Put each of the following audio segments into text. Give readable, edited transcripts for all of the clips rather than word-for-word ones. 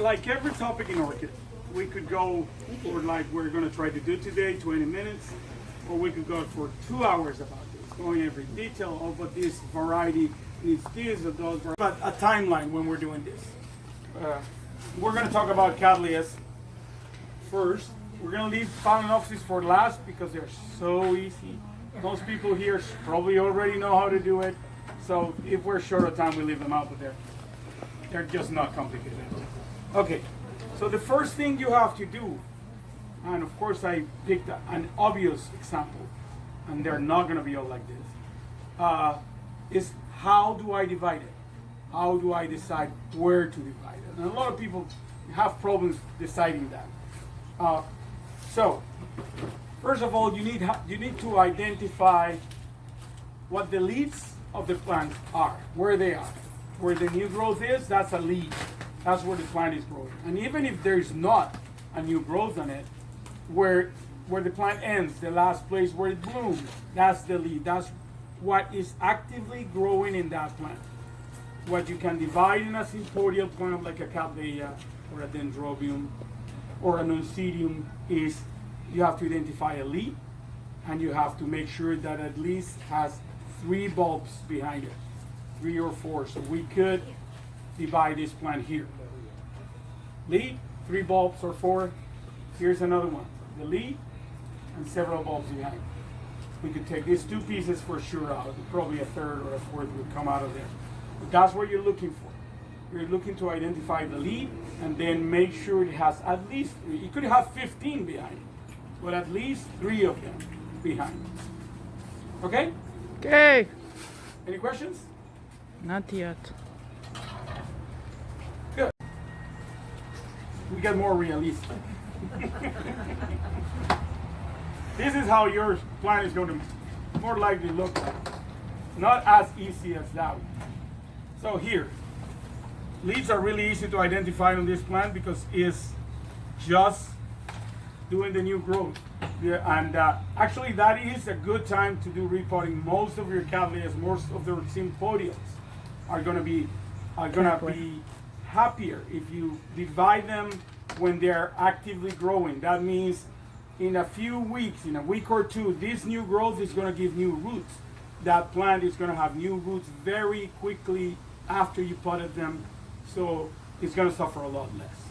like every topic in Orchid, we could go for like we're going to try to do today, 20 minutes, or we could go for 2 hours about this, going every detail of what this variety needs this or those. But a timeline when we're doing this. We're going to talk about Cattleyas first. We're going to leave Phalaenopsis for last because they're so easy. Most people here probably already know how to do it. So if we're short of time, we leave them out, but they're just not complicated. Okay, so the first thing you have to do, and of course I picked an obvious example, and they're not going to be all like this, is how do I divide it? How do I decide where to divide it? And a lot of people have problems deciding that. So, first of all, you need to identify what the leaves of the plant are, where they are. Where the new growth is, that's a leaf. That's where the plant is growing. And even if there's not a new growth on it, where the plant ends, the last place where it blooms, that's the leaf. That's what is actively growing in that plant. What you can divide in a sympodial plant like a Cattleya or a Dendrobium or an Oncidium is you have to identify a leaf and you have to make sure that at least has 3 bulbs behind it, 3 or 4. So we could divide this plant here. Leaf, 3 bulbs or 4. Here's another one. The leaf and several bulbs behind. We could take these 2 pieces for sure out. Probably a third or a fourth would come out of there. But that's what you're looking for. You're looking to identify the leaf and then make sure it has at least 3. You could have 15 behind it, but at least 3 of them behind. Okay? Okay. Any questions? Not yet. Good. We get more realistic. This is how your plant is going to more likely look like. Not as easy as that one. So here, leaves are really easy to identify on this plant because it's just doing the new growth. Yeah, and actually that is a good time to do repotting. Most of your Cattleyas, most of the sympodials are gonna be happier if you divide them when they're actively growing. That means in a few weeks, in a week or 2, this new growth is gonna give new roots. That plant is gonna have new roots very quickly after you potted them, so it's gonna suffer a lot less.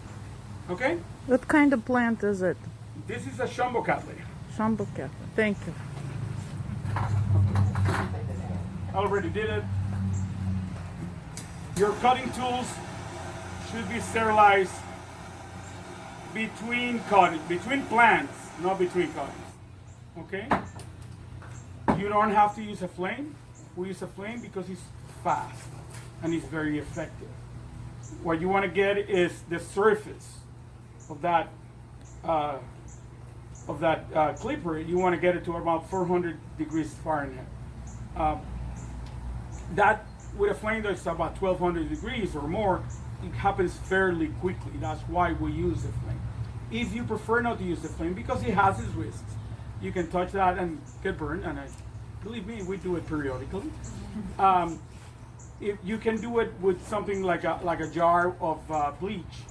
Okay? What kind of plant is it? This is a Shumbo Cattleya. Shumbo Cattleya. Thank you. I already did it. Your cutting tools should be sterilized between plants, not between cuttings. Okay? You don't have to use a flame. We use a flame because it's fast and it's very effective. What you want to get is the surface of that clipper. You want to get it to about 400 degrees Fahrenheit. That with a flame that's about 1200 degrees or more, it happens fairly quickly. That's why we use the flame. If you prefer not to use the flame because it has its risks, you can touch that and get burned. And believe me, we do it periodically. If you can do it with something like a jar of bleach,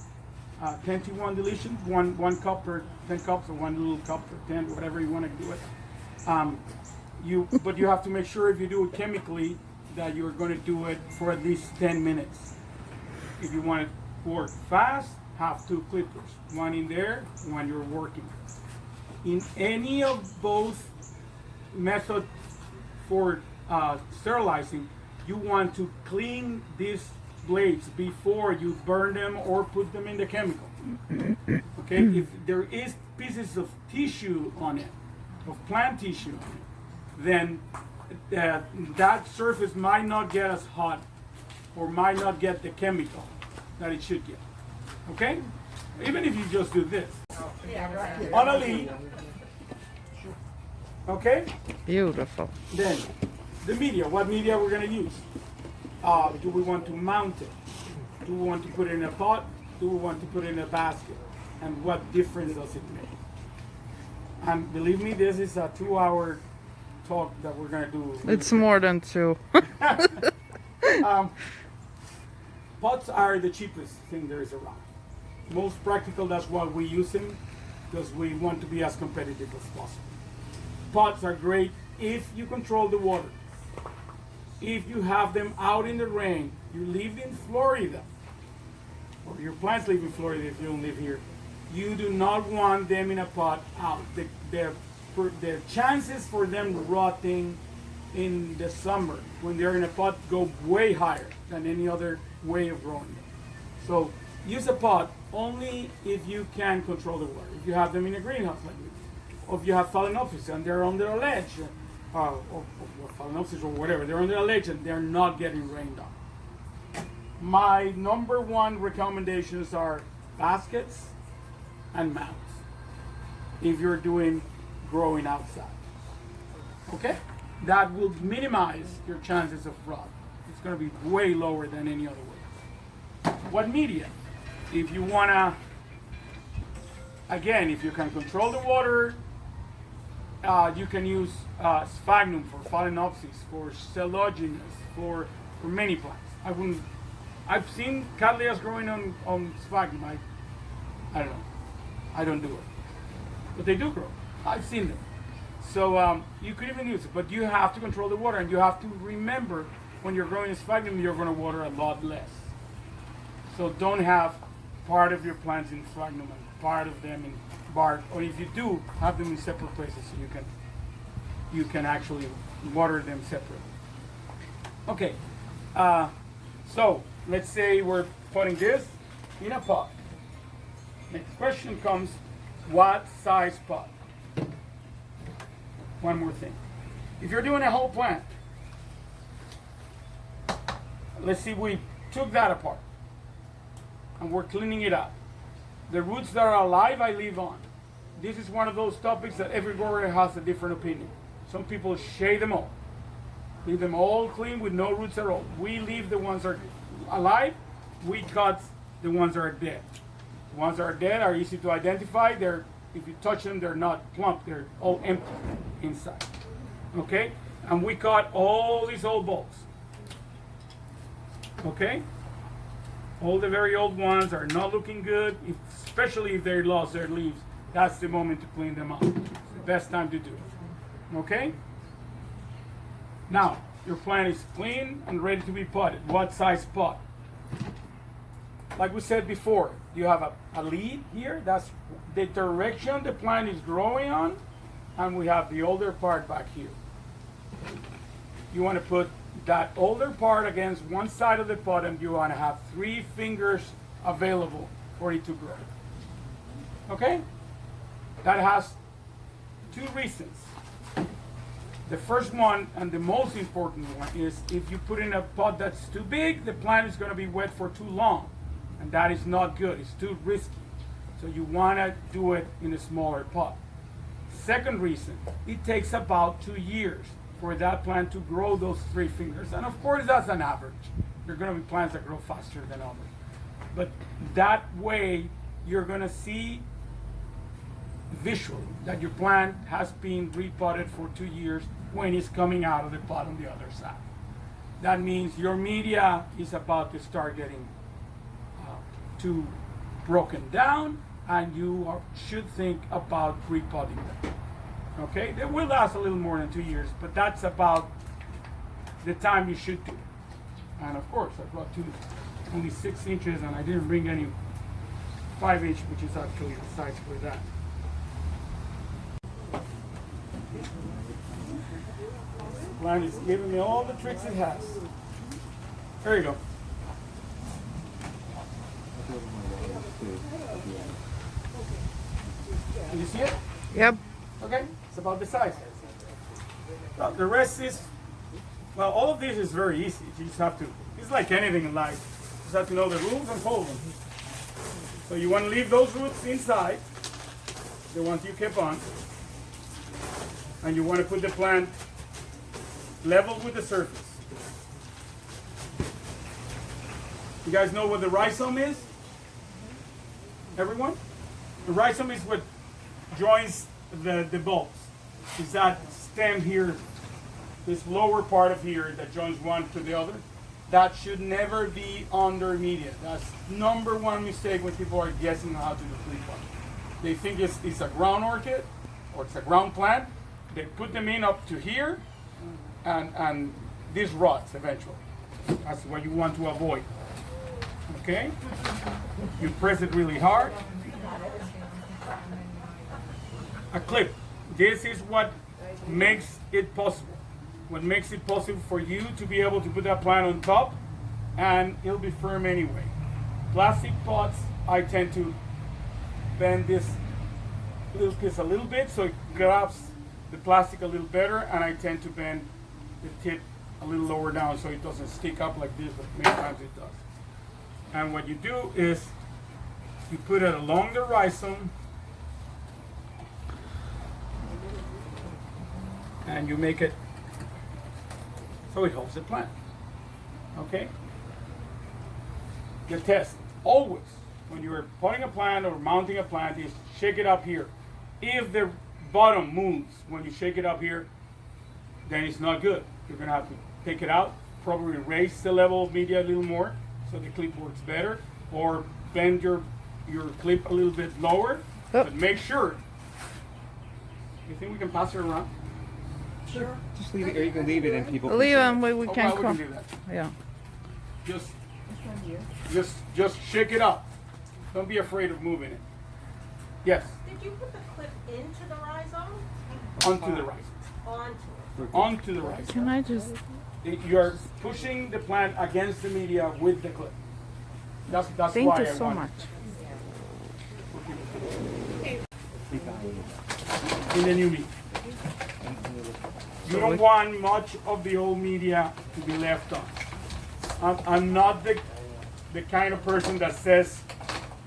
10 to 1 dilution, one cup per 10 cups, or 1 little cup per 10, whatever you want to do it. But you have to make sure if you do it chemically that you're going to do it for at least 10 minutes. If you want to work fast, have 2 clippers, one in there, one you're working. In any of both methods for sterilizing, you want to clean these blades before you burn them or put them in the chemical. Okay, if there is pieces of tissue on it, of plant tissue on it, then that surface might not get as hot or might not get the chemical that it should get. Okay? Even if you just do this. On a leaf. Okay? Beautiful. Then, the media. What media we're going to use? Do we want to mount it? Do we want to put it in a pot? Do we want to put it in a basket? And what difference does it make? And believe me, this is a 2-hour talk that we're going to do. It's more than 2. Pots are the cheapest thing there is around. most practical. That's why we use them, because we want to be as competitive as possible. Pots are great if you control the water. If you have them out in the rain, you live in Florida, or your plants live in Florida if you don't live here, you do not want them in a pot out. The chances for them rotting in the summer when they're in a pot go way higher than any other way of growing them. So use a pot only if you can control the water. If you have them in a greenhouse like this, or if you have Phalaenopsis and they're under a ledge, or Phalaenopsis or whatever, they're under a ledge and they're not getting rained on. My number one recommendations are baskets and mounds if you're doing growing outside. Okay? That will minimize your chances of rot. It's going to be way lower than any other way. What media? If you want to, again, if you can control the water, you can use sphagnum for Phalaenopsis, for Celogenous, for many plants. I've seen Cattleyas growing on sphagnum. I don't know. I don't do it. But they do grow. I've seen them. So you could even use it, but you have to control the water, and you have to remember when you're growing sphagnum, you're going to water a lot less. So don't have part of your plants in sphagnum and part of them in bark, or if you do, have them in separate places so you can actually water them separately. Okay, so let's say we're putting this in a pot. Next question comes, what size pot? One more thing. If you're doing a whole plant, let's see, we took that apart and we're cleaning it up. The roots that are alive, I leave on. This is one of those topics that every grower has a different opinion. Some people shade them all. Leave them all clean with no roots at all. We leave the ones that are alive. We cut the ones that are dead. The ones that are dead are easy to identify. If you touch them, they're not plump. They're all empty inside. Okay? And we cut all these old bulbs. Okay? All the very old ones are not looking good, especially if they lost their leaves. That's the moment to clean them up. It's the best time to do it. Okay? Now, your plant is clean and ready to be potted. What size pot? Like we said before, you have a lead here. That's the direction the plant is growing on. And we have the older part back here. You want to put that older part against one side of the pot, and you want to have 3 fingers available for it to grow. Okay? That has 2 reasons. The first one, and the most important one, is if you put in a pot that's too big, the plant is going to be wet for too long. And that is not good. It's too risky. So you want to do it in a smaller pot. Second reason, it takes about 2 years for that plant to grow those 3 fingers. And of course, that's an average. There are going to be plants that grow faster than others. But that way, you're going to see visually that your plant has been repotted for 2 years when it's coming out of the pot on the other side. That means your media is about to start getting too broken down, and you should think about repotting them. Okay, they will last a little more than 2 years, but that's about the time you should do it. And of course, I brought only 6 inches, and I didn't bring any 5-inch, which is actually the size for that. This plant is giving me all the tricks it has. There you go. Can you see it? Yep. Okay, it's about the size. The rest is, well, all of this is very easy. You just have to, it's like anything in life. You just have to know the rules and follow them. So you want to leave those roots inside, the ones you kept on, and you want to put the plant level with the surface. You guys know what the rhizome is? Everyone? The rhizome is what joins the bulbs. Is that stem here, this lower part of here that joins one to the other. that should never be under media. That's number one mistake when people are guessing how to do clip art. They think it's a ground orchid or it's a ground plant. They put them in up to here, and this rots eventually. That's what you want to avoid. Okay? You press it really hard. A clip. This is what makes it possible. What makes it possible for you to be able to put that plant on top, and it'll be firm anyway. Plastic pots, I tend to bend this little piece a little bit so it grabs the plastic a little better, and I tend to bend the tip a little lower down so it doesn't stick up like this, but many times it does. And what you do is you put it along the rhizome, and you make it so it holds the plant. Okay? The test, always, when you're potting a plant or mounting a plant, is shake it up here. If the bottom moves when you shake it up here, then it's not good. You're gonna have to take it out, probably raise the level of media a little more so the clip works better, or bend your clip a little bit lower, but make sure. You think we can pass it around? Sure. Just leave it, or you can leave it and people can Leave see them, it. we Oh, can well, we come. can do that. Yeah. Just shake it up. Don't be afraid of moving it. Yes, Did you put the clip into the rhizome? onto the rhizome. Onto it. Onto the rhizome. Can I just? You're pushing the plant against the media with the clip. That's Thank why you I so want much. in the new media. You don't want much of the old media to be left on. I'm not the kind of person that says,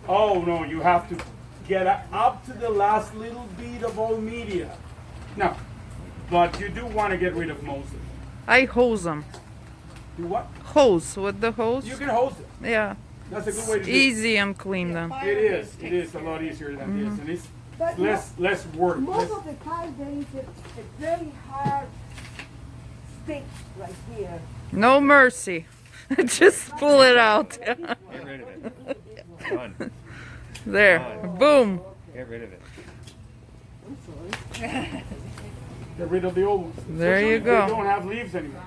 oh no, you have to get up to the last little bit of old media. No, but you do want to get rid of most of it. I hose them. Do what? Hose with the hose. You can hose it. Yeah. That's a good way to do it. Easy and clean them. It is. It is a lot easier than this, and it's less work. Most of the time there is a very hard stick right here. No mercy. Just pull it out. Get rid of it. Done. There. Boom. Get rid of it. Get rid of the old ones. There Especially you if go. They don't have leaves anymore.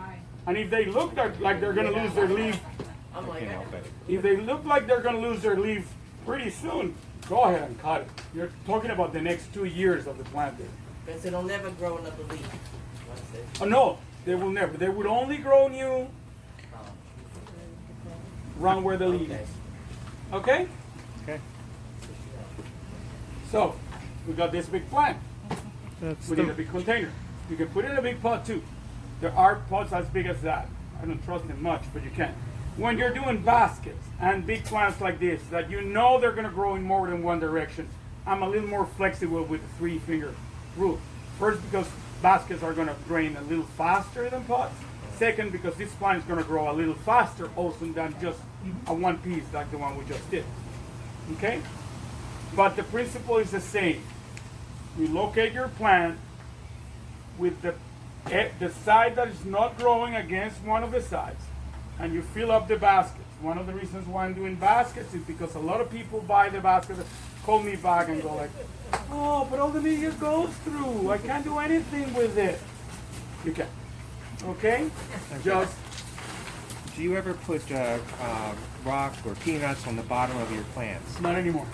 And if they look like they're going to lose their leaf, I can't help it. if they look like they're going to lose their leaf pretty soon, go ahead and cut it. You're talking about the next 2 years of the plant there. Because it'll never grow another leaf. Once it- Oh no, they will never. They would only grow new around where the leaf is. Okay? Okay. So, we got this big plant. That's We need a the, big container. You can put it in a big pot too. There are pots as big as that. I don't trust them much, but you can. When you're doing baskets and big plants like this, that you know they're going to grow in more than one direction, I'm a little more flexible with the 3-finger rule. First, because baskets are going to drain a little faster than pots. Second, because this plant is going to grow a little faster also than just a one piece like the one we just did. Okay? But the principle is the same. You locate your plant with the side that is not growing against one of the sides, and you fill up the baskets. One of the reasons why I'm doing baskets is because a lot of people buy the basket, call me back and go like, oh, but all the media goes through. I can't do anything with it. You can. Okay? Just Do you ever put rock or peanuts on the bottom of your plants? not anymore.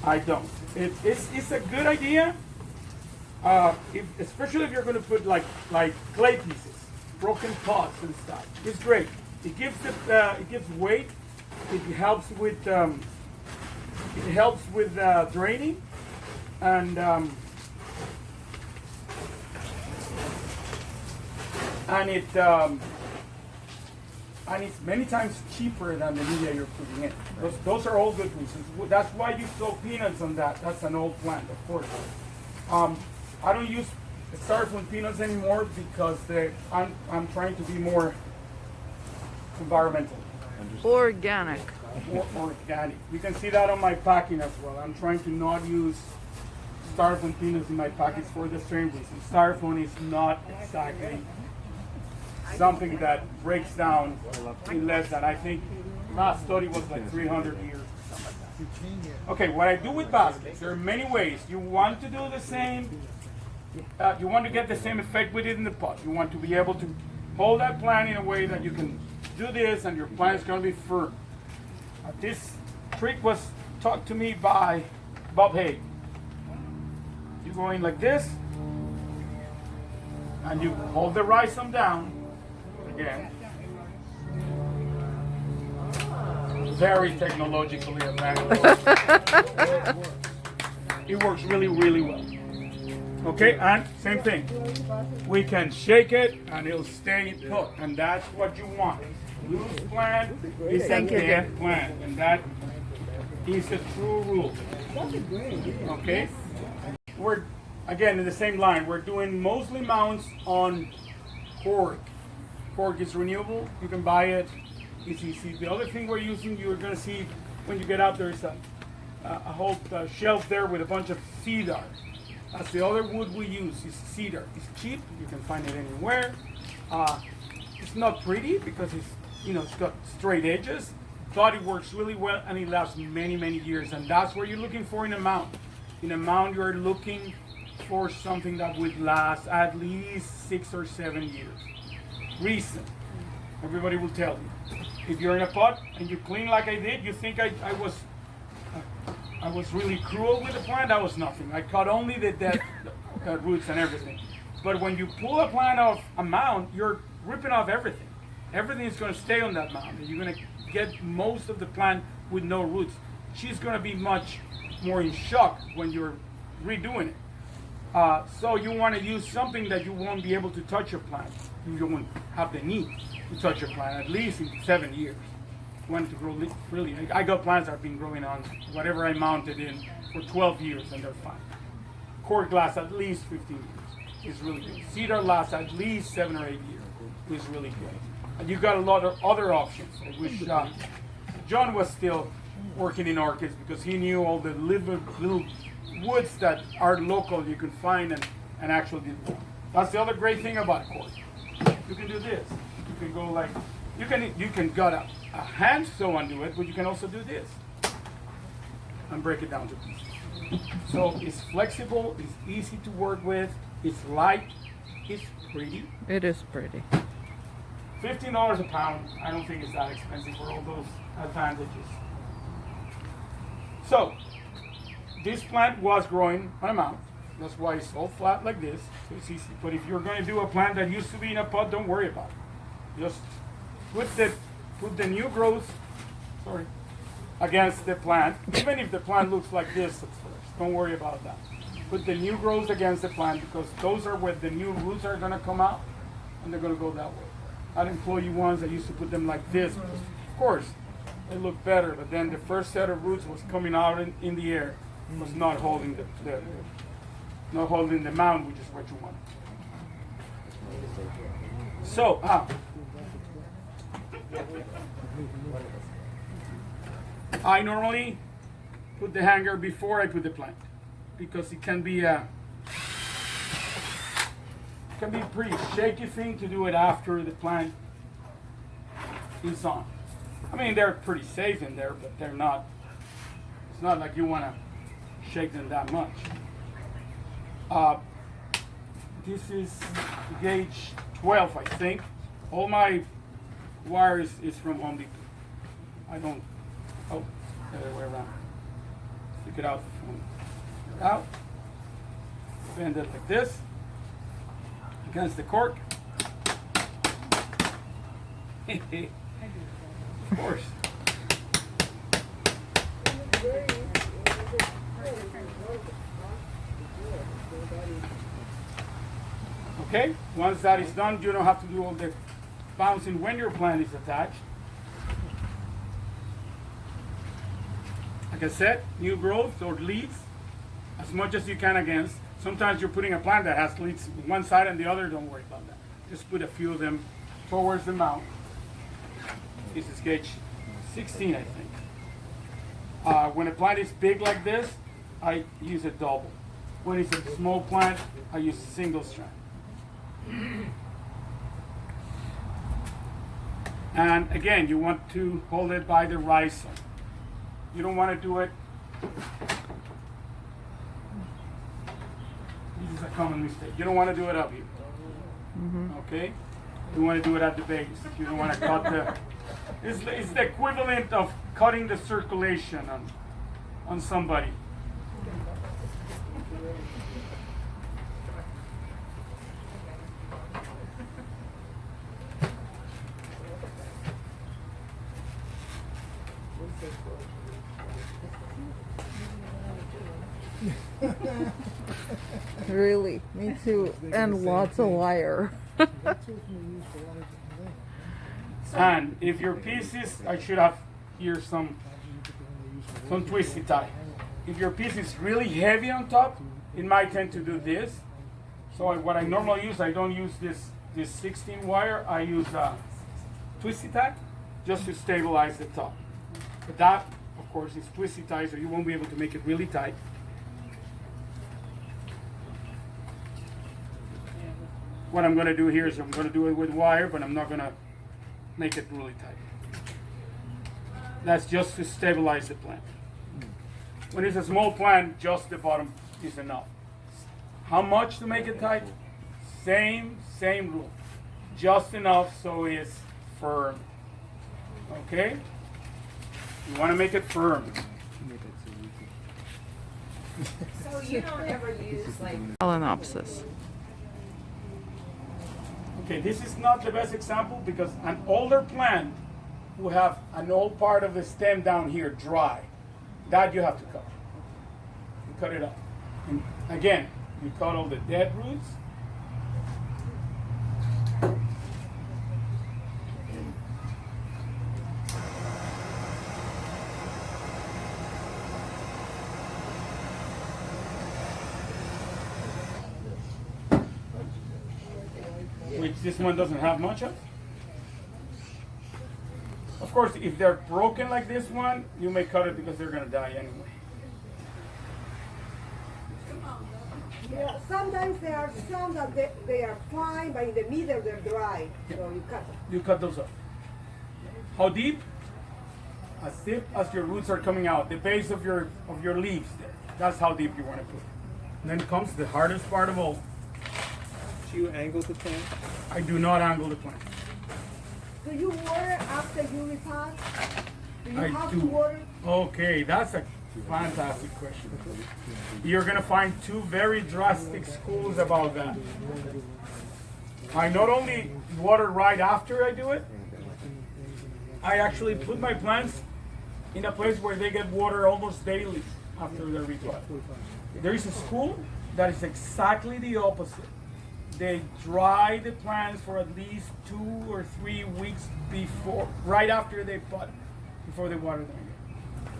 I don't. It's a good idea, especially if you're going to put like clay pieces, broken pots and stuff. It's great. It gives weight. It helps with draining, and it's many times cheaper than the media you're putting in. Those are all good reasons. That's why you sow peanuts on that. That's an old plant, of course. I don't use styrofoam peanuts anymore because I'm trying to be more environmental, organic. more organic. You can see that on my packing as well. I'm trying to not use styrofoam peanuts in my packets for the same reason. Styrofoam is not exactly something that breaks down in less than, I think, last study was like 300 years. Okay, what I do with baskets, there are many ways. You want to do the same, you want to get the same effect with it in the pot. You want to be able to hold that plant in a way that you can do this and your plant is going to be firm. This trick was taught to me by Bob Hay. You go in like this, and you hold the rhizome down, again. Very technologically advanced. It works really, really well. Okay, and same thing. We can shake it and it'll stay put, and that's what you want. Loose plant is a dead plant, and that is a true rule. Okay? We're, again, in the same line. We're doing mostly mounts on cork. Cork is renewable. You can buy it. It's easy. The other thing we're using, you're going to see when you get out, there's a whole shelf there with a bunch of cedar. That's the other wood we use, is cedar. It's cheap. You can find it anywhere. It's not pretty because it's got straight edges, but it works really well and it lasts many, many years. And that's what you're looking for in a mount. In a mount, you're looking for something that would last at least 6 or 7 years. Reason, everybody will tell you. If you're in a pot and you clean like I did, you think I was really cruel with the plant. That was nothing. I cut only the dead roots and everything. But when you pull a plant off a mound, you're ripping off everything. Everything is going to stay on that mound. And you're going to get most of the plant with no roots. She's going to be much more in shock when you're redoing it. So you want to use something that you won't be able to touch your plant. You won't have the need to touch your plant at least in 7 years. Want to grow really. I got plants I've been growing on whatever I mounted in for 12 years and they're fine. Cork lasts at least 15 years. It's really good. Cedar lasts at least 7 or 8 years. It's really good. And you've got a lot of other options. I wish John was still working in orchids because he knew all the little woods that are local you can find and actually do. That's the other great thing about cork. You can do this. You can go like, you can gut a hand sew and do it, but you can also do this and break it down to pieces. So it's flexible, it's easy to work with, it's light, it's pretty. It is pretty. $15 a pound, I don't think it's that expensive for all those advantages. So, this plant was growing on a mount. That's why it's all flat like this. So it's easy. But if you're going to do a plant that used to be in a pot, don't worry about it. Just put the new growth, against the plant. Even if the plant looks like this at first, don't worry about that. Put the new growth against the plant because those are where the new roots are going to come out, and they're going to go that way. I'd employ you ones that used to put them like this. Because of course, they look better, but then the first set of roots was coming out in the air, was not holding not holding the mound, which is what you want. So, I normally put the hanger before I put the plant because it can be a pretty shaky thing to do it after the plant is on. I mean, they're pretty safe in there, but they're not. It's not like you want to shake them that much. This is gauge 12, I think. All my wires is from Home Depot. I don't. Oh, the other way around. Stick it out. Out. Bend it like this against the cork. Of course. Okay, once that is done, you don't have to do all the bouncing when your plant is attached. Like I said, new growth or leaves, as much as you can against. Sometimes you're putting a plant that has leaves one side and the other, don't worry about that. Just put a few of them towards the mount. This is gauge 16, I think. When a plant is big like this, I use a double. When it's a small plant, I use a single strand. And again, you want to hold it by the rhizome. You don't want to do it. This is a common mistake. You don't want to do it up here. Okay? You want to do it at the base. You don't want to cut the. It's the equivalent of cutting the circulation on somebody. Really, me too. And lots of wire. And if your pieces, I should have here some twisty tie. If your piece is really heavy on top, it might tend to do this. So what I normally use, I don't use this 16 wire. I use twisty tie just to stabilize the top. But that, of course, is twisty tie, so you won't be able to make it really tight. What I'm going to do here is I'm going to do it with wire, but I'm not going to make it really tight. That's just to stabilize the plant. When it's a small plant, just the bottom is enough. How much to make it tight? Same rule. Just enough so it's firm. Okay? You want to make it firm. So you don't ever use like Phalaenopsis. Okay, this is not the best example because an older plant will have an old part of the stem down here dry. That you have to cut. You cut it off. And again, you cut all the dead roots. Which this one doesn't have much of. Of course, if they're broken like this one, you may cut it because they're going to die anyway. Yeah, sometimes there are some that they are fine, but in the middle they're dry. So you cut them. You cut those off. How deep? As deep as your roots are coming out, the base of your leaves. There. That's how deep you want to put it. And then comes the hardest part of all. Do you angle the plant? I do not angle the plant. Do you water after you repot? Do you I have do. to water? Okay, that's a fantastic question. You're going to find two very drastic schools about that. I not only water right after I do it, I actually put my plants in a place where they get water almost daily after they're repotted. There is a school that is exactly the opposite. They dry the plants for at least 2 or 3 weeks before, right after they pot, before they water them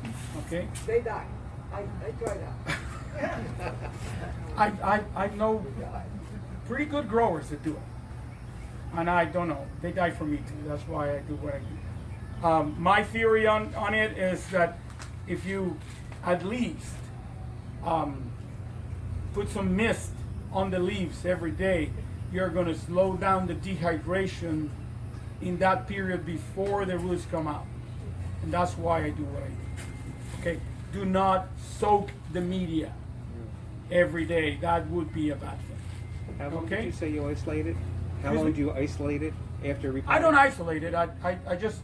again. Okay? They die. I try that. I know pretty good growers that do it. And I don't know, they die for me too. That's why I do what I do. My theory on it is that if you at least put some mist on the leaves every day, you're going to slow down the dehydration in that period before the roots come out. And that's why I do what I do. Okay? Do not soak the media every day. That would be a bad thing. How long Okay. did you say you isolate it? How Excuse long me? do you isolate it after repotting? I don't isolate it. I just,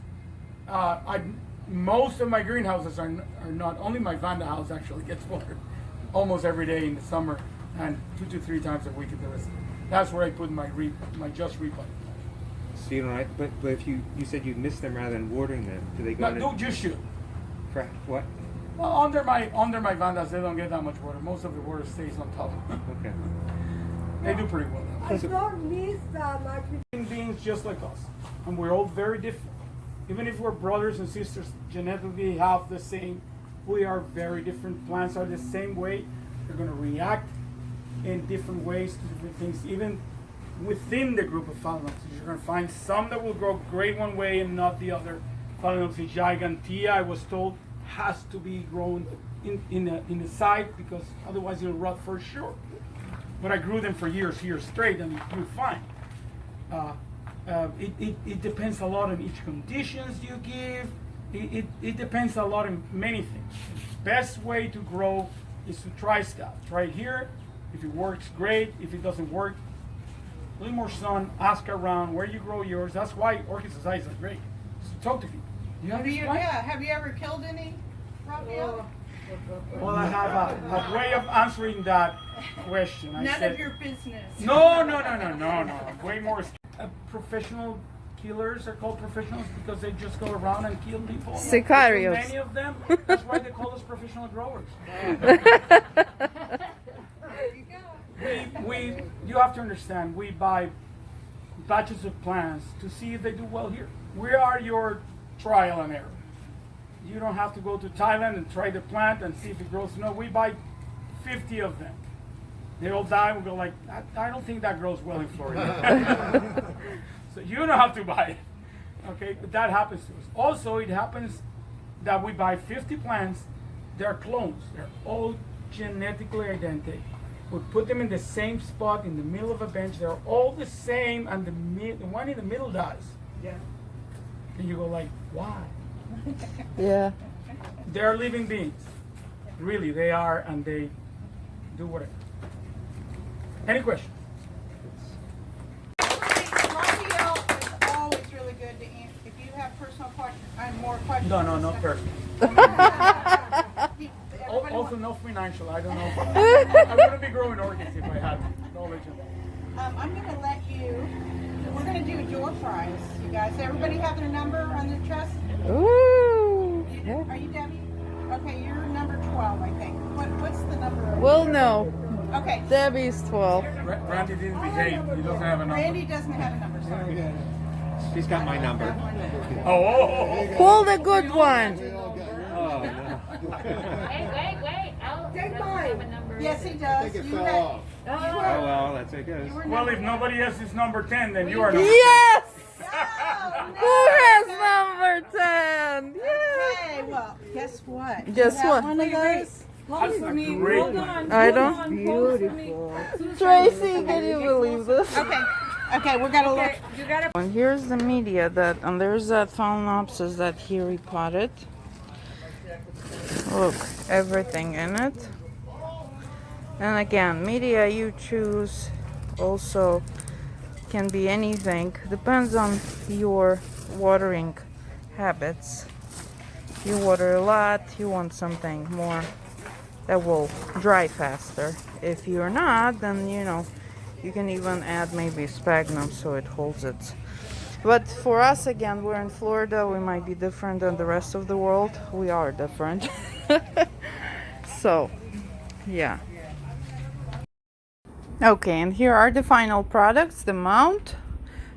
most of my greenhouses are not, only my Vanda house actually gets watered almost every day in the summer and 2 to 3 times a week in the rest. That's where I put my just repot. So you don't. But if you said you mist them rather than watering them, do they go? No, don't just shoot. For what? Well, under my Vandas, they don't get that much water. Most of the water stays on top. Okay. They do pretty well. I don't miss that much. Human beings just like us, and we're all very different. Even if we're brothers and sisters, genetically half the same, we are very different. Plants are the same way. They're going to react in different ways to different things. Even within the group of Phalaenopsis, you're going to find some that will grow great one way and not the other. Phalaenopsis gigantea, I was told, has to be grown in the side because otherwise it'll rot for sure. But I grew them for years straight, and it grew fine. It depends a lot on each conditions you give. It depends a lot on many things. The best way to grow is to try stuff. Try it here. If it works, great. If it doesn't work, a little more sun, ask around where you grow yours. That's why orchid societies are great. So talk to people. You have this plant? Have you ever killed any, Rafael? Well, I have a way of answering that question. I None said, of your business. No. Way more. Professional killers are called professionals because they just go around and kill people. Sicarios. Many of them. That's why they call us professional growers. You have to understand, we buy batches of plants to see if they do well here. We are your trial and error. You don't have to go to Thailand and try the plant and see if it grows. No, we buy 50 of them. They all die. We go like, I don't think that grows well in Florida. So you don't have to buy it. Okay, but that happens to us. Also, it happens that we buy 50 plants. They're clones. They're all genetically identical. We put them in the same spot in the middle of a bench. They're all the same, and the one in the middle dies. Yeah. And you go like, why? Yeah. They're living beings. Really, they are, and they do whatever. Any questions? Rafael is always really good to answer. If you have personal questions, more questions. No, not personal. Everybody Also, no financial. I don't know. I wouldn't be growing orchids if I had knowledge of that. I'm going to let you. We're going to do a door prize, you guys. Everybody have their number on their chest? Ooh. Are you Debbie? Okay, you're number 12, I think. What's the number? Well, no. Okay. Debbie's 12. Randy didn't behave. He doesn't have a number. Randy doesn't have a number, sorry. She's got my number. Oh. Pull the good one. Oh, no. Wait. Take mine. Yes, he does. You had, Oh, well, that's it goes. Well, if nobody else is number 10, then you are number Yes! Oh, Who has number 10? Yeah. Okay, well, guess what? Guess You have what? One of those? That's a great one. I don't. Beautiful. Tracy, can you believe this? Okay, we're gonna look. And here's the media and there's that Phalaenopsis that he repotted. Look, everything in it. And again, media you choose also can be anything. Depends on your watering habits. If you water a lot, you want something more that will dry faster. If you're not, then you can even add maybe sphagnum so it holds it. But for us, again, we're in Florida. We might be different than the rest of the world. We are different. So, yeah. Okay, and here are the final products. The mount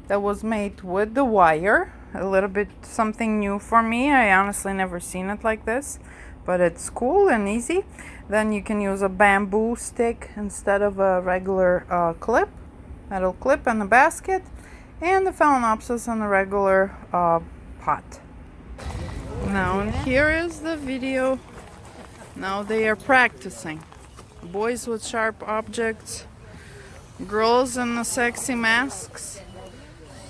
that was made with the wire. A little bit something new for me. I honestly never seen it like this, but it's cool and easy. Then you can use a bamboo stick instead of a regular clip, metal clip in the basket, and the Phalaenopsis on a regular pot. Now, and here is the video. Now they are practicing. Boys with sharp objects, girls in the sexy masks,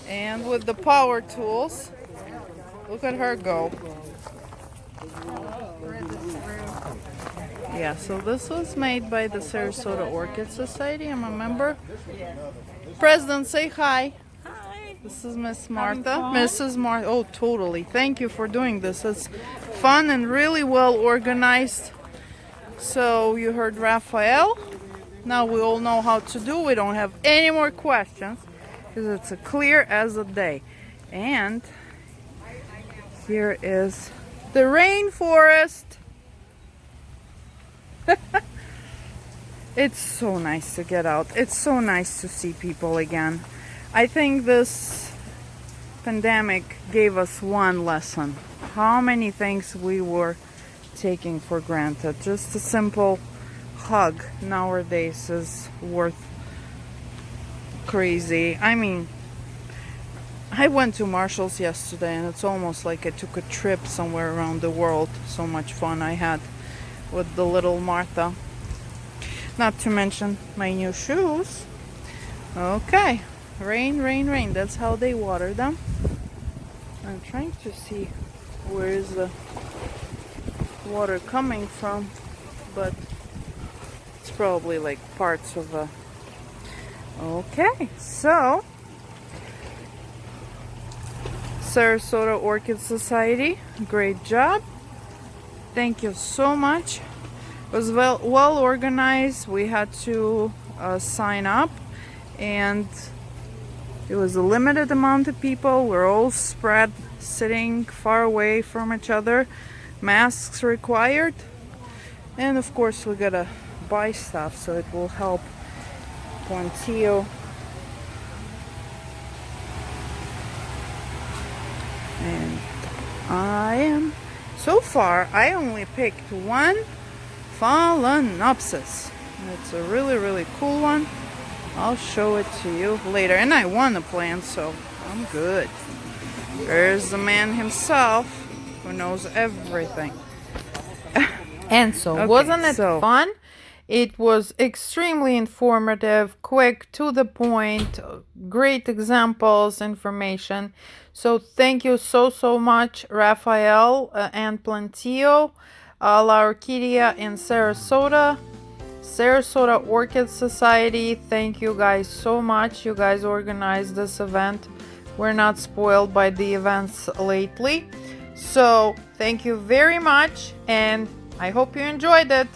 and with the power tools. Look at her go. Yeah, so this was made by the Sarasota Orchid Society. I'm a member. President, say hi. Hi. This is Miss Martha. Mrs. Martha. Oh, totally. Thank you for doing this. It's fun and really well organized. So you heard Rafael. Now we all know how to do. We don't have any more questions because it's as clear as a day. And here is the rainforest. It's so nice to get out. It's so nice to see people again. I think this pandemic gave us one lesson. How many things we were taking for granted. Just a simple hug nowadays is worth crazy. I mean, I went to Marshall's yesterday and it's almost like I took a trip somewhere around the world. So much fun I had with the little Martha. Not to mention my new shoes. Okay, Rain, rain, rain. That's how they water them. I'm trying to see where is the water coming from, but it's probably like parts of a... Okay, so Sarasota Orchid Society, great job. Thank you so much. It was well organized. We had to sign up, and it was a limited amount of people. We're all spread, sitting far away from each other. Masks required, and of course we gotta buy stuff, so it will help Plantio. And so far I only picked one Phalaenopsis. It's a really cool one. I'll show it to you later, and I want a plant, so I'm good. There's the man himself who knows everything. And so, Okay, wasn't it fun? It was extremely informative, quick, to the point, great examples, information. So thank you so much, Rafael and Plantio, La Orquidea in Sarasota. Sarasota Orchid Society, thank you guys so much. You guys organized this event. We're not spoiled by the events lately. So thank you very much, and I hope you enjoyed it.